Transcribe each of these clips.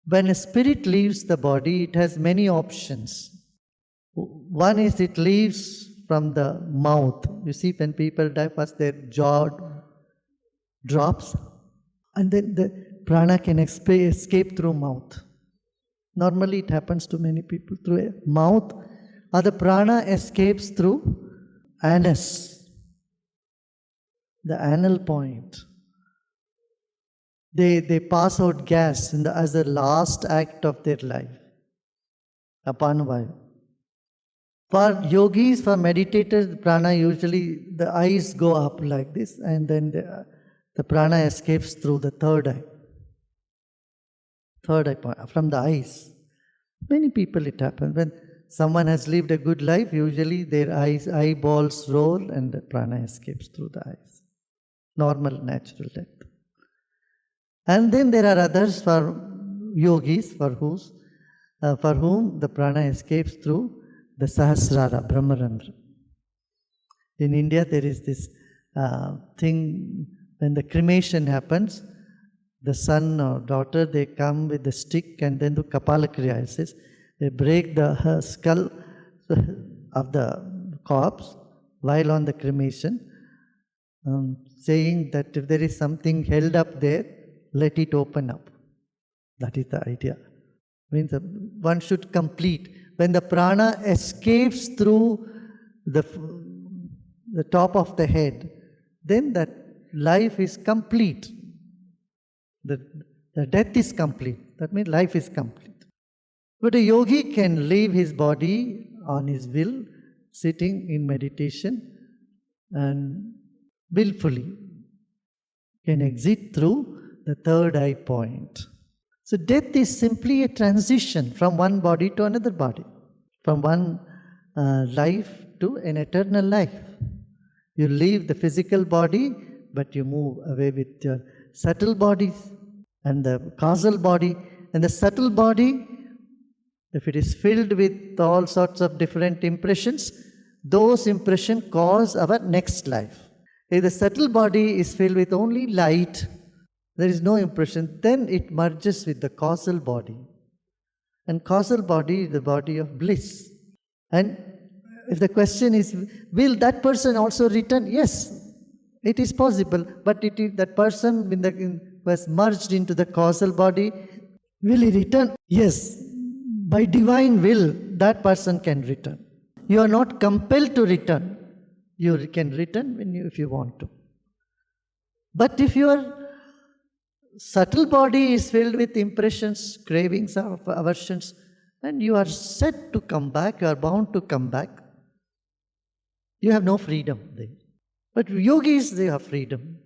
When a spirit leaves the body, it has many options. One is it leaves from the mouth. You see, when people die, first their jaw drops, and then the prana can escape through mouth. Normally it happens to many people through mouth, or the prana escapes through anus, the anal point. They pass out gas as the last act of their life. Apanavayu. For yogis, for meditators, prana usually the eyes go up like this, and then the prana escapes through the third eye. Third eye point, from the eyes. Many people it happens. When someone has lived a good life, usually their eyeballs roll and the prana escapes through the eyes. Normal, natural death. And then there are others for yogis for whom the prana escapes through the Sahasrara, Brahmarandra. In India, there is this thing, when the cremation happens, the son or daughter, they come with the stick and then do Kapala Kriya. They break the skull of the corpse while on the cremation, saying that if there is something held up there, let it open up. That is the idea. Means one should complete. When the prana escapes through the top of the head, then that life is complete. The death is complete. That means life is complete. But a yogi can leave his body on his will, sitting in meditation, and willfully can exit through the third eye point. So death is simply a transition from one body to another body, from one life to an eternal life. You leave the physical body, but you move away with your subtle bodies and the causal body. And the subtle body, if it is filled with all sorts of different impressions, those impressions cause our next life. If the subtle body is filled with only light, there is no impression, then it merges with the causal body. And causal body is the body of bliss. And if the question is, will that person also return? Yes, it is possible. But that person was merged into the causal body. Will he return? Yes. By divine will, that person can return. You are not compelled to return. You can return if you want to. But if your subtle body is filled with impressions, cravings, aversions, and you are set to come back, you are bound to come back, you have no freedom there. But yogis, they have freedom.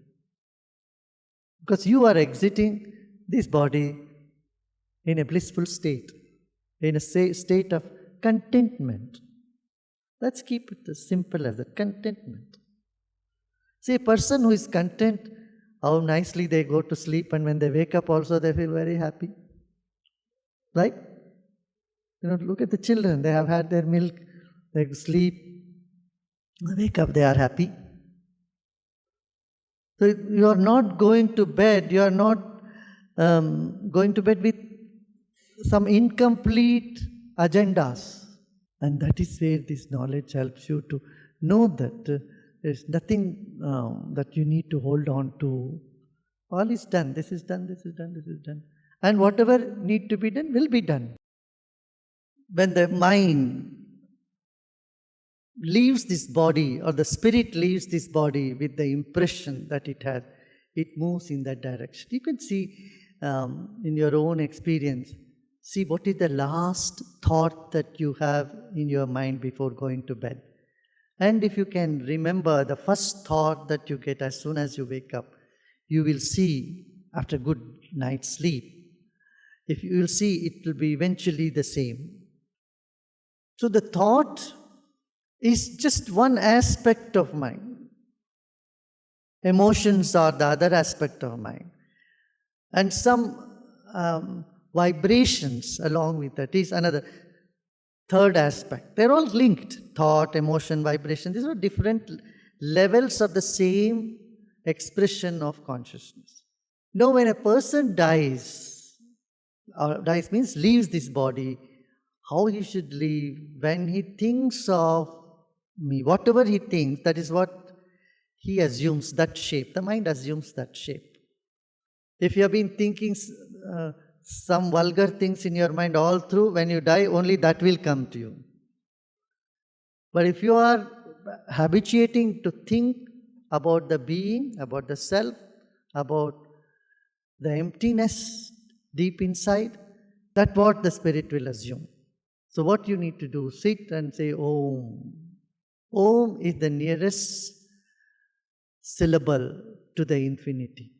Because you are exiting this body in a blissful state, in a state of contentment. Let's keep it as simple as that, contentment. See, a person who is content, how nicely they go to sleep, and when they wake up also they feel very happy. Right? Look at the children. They have had their milk, they sleep, they wake up, they are happy. So you are not going to bed, you are not going to bed with some incomplete agendas. And that is where this knowledge helps you to know that there is nothing that you need to hold on to. All is done. This is done, this is done, this is done. And whatever need to be done will be done. When the mind leaves this body, or the spirit leaves this body with the impression that it has, it moves in that direction. You can see in your own experience, see what is the last thought that you have in your mind before going to bed. And if you can remember the first thought that you get as soon as you wake up, you will see after good night's sleep, if you will see, it will be eventually the same. So the thought is just one aspect of mind. Emotions are the other aspect of mind. And some vibrations along with that is another third aspect. They're all linked. Thought, emotion, vibration. These are different levels of the same expression of consciousness. Now when a person dies, or dies means leaves this body, how he should live, when he thinks of me, whatever he thinks, that is what he assumes, that shape. The mind assumes that shape. If you have been thinking some vulgar things in your mind all through, when you die, only that will come to you. But if you are habituating to think about the being, about the self, about the emptiness deep inside, that's what the spirit will assume. So what you need to do, sit and say Om. Om is the nearest syllable to the infinity.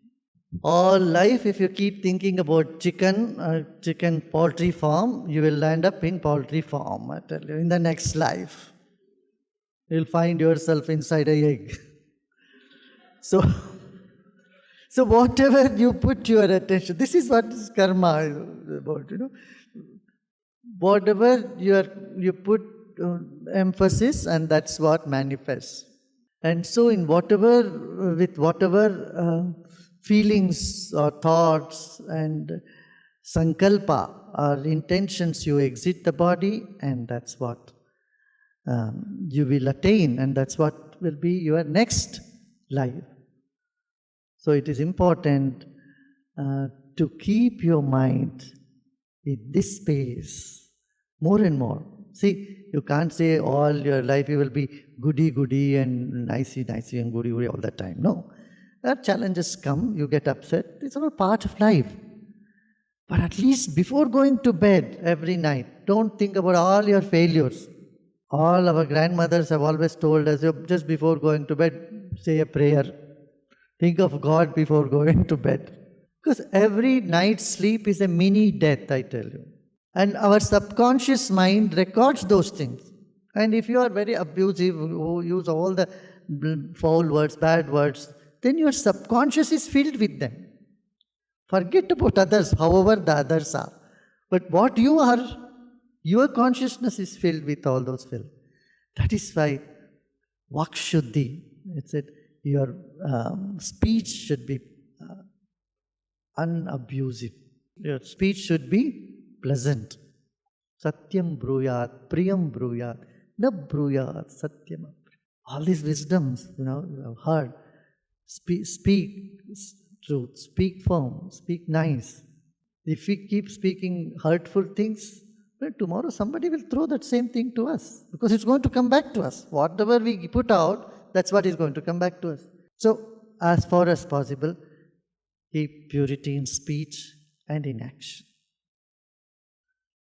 All life, if you keep thinking about chicken poultry farm, you will land up in poultry farm, I tell you, in the next life. You'll find yourself inside an egg. So whatever you put your attention, this is what karma is about, Whatever you put emphasis, and that's what manifests. And so with whatever feelings or thoughts and sankalpa or intentions, you exit the body, and that's what you will attain, and that's what will be your next life. So it is important to keep your mind in this space more and more. See, you can't say all your life you will be goody and nicey and goody all the time. No. Challenges come, you get upset. It's all part of life. But at least before going to bed every night, don't think about all your failures. All our grandmothers have always told us, just before going to bed, say a prayer. Think of God before going to bed. Because every night's sleep is a mini death, I tell you. And our subconscious mind records those things. And if you are very abusive, who use all the foul words, bad words, then your subconscious is filled with them. Forget about others, however the others are. But what you are, your consciousness is filled with all those filth. That is why Vakshuddhi, it said, your speech should be unabusive. Your speech should be pleasant. Satyam bruyat, priyam bruyat, na bruyat, satyam. All these wisdoms, you have heard. Speak truth, speak firm, speak nice. If we keep speaking hurtful things, well, tomorrow somebody will throw that same thing to us, because it's going to come back to us. Whatever we put out, that's what is going to come back to us. So, as far as possible, keep purity in speech and in action.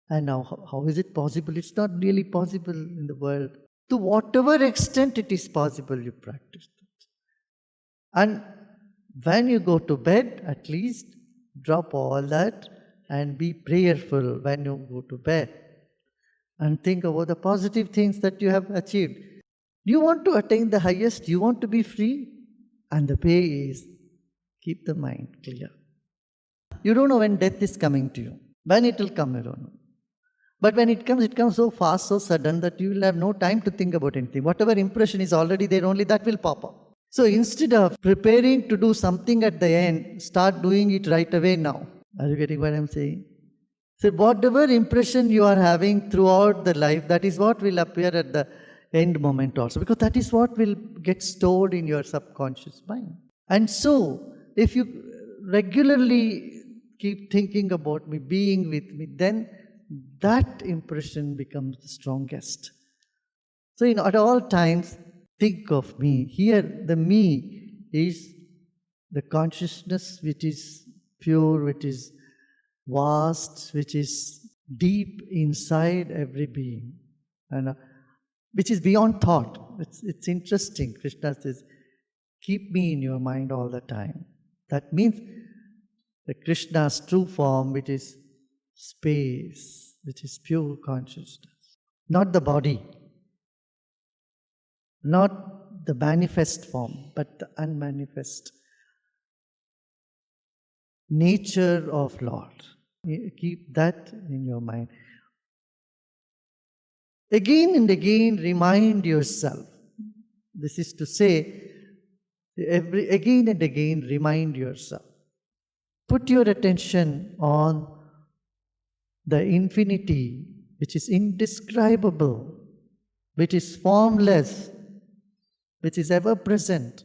And now, how is it possible? It's not really possible in the world. To whatever extent it is possible, you practice it. And when you go to bed, at least drop all that and be prayerful when you go to bed. And think about the positive things that you have achieved. You want to attain the highest, you want to be free, and the way is keep the mind clear. You don't know when death is coming to you. When it will come, you don't know. But when it comes so fast, so sudden that you will have no time to think about anything. Whatever impression is already there, only that will pop up. So instead of preparing to do something at the end, start doing it right away now. Are you getting what I'm saying? So whatever impression you are having throughout the life, that is what will appear at the end moment also. Because that is what will get stored in your subconscious mind. And so, if you regularly keep thinking about me, being with me, then that impression becomes the strongest. So at all times, think of me. Here, the me is the consciousness which is pure, which is vast, which is deep inside every being, and which is beyond thought. It's interesting. Krishna says, keep me in your mind all the time. That means the Krishna's true form, which is space, which is pure consciousness. Not the body, not the manifest form, but the unmanifest nature of Lord. Keep that in your mind. Again and again remind yourself. This is to say, again and again remind yourself. Put your attention on the infinity, which is indescribable, which is formless, which is ever present,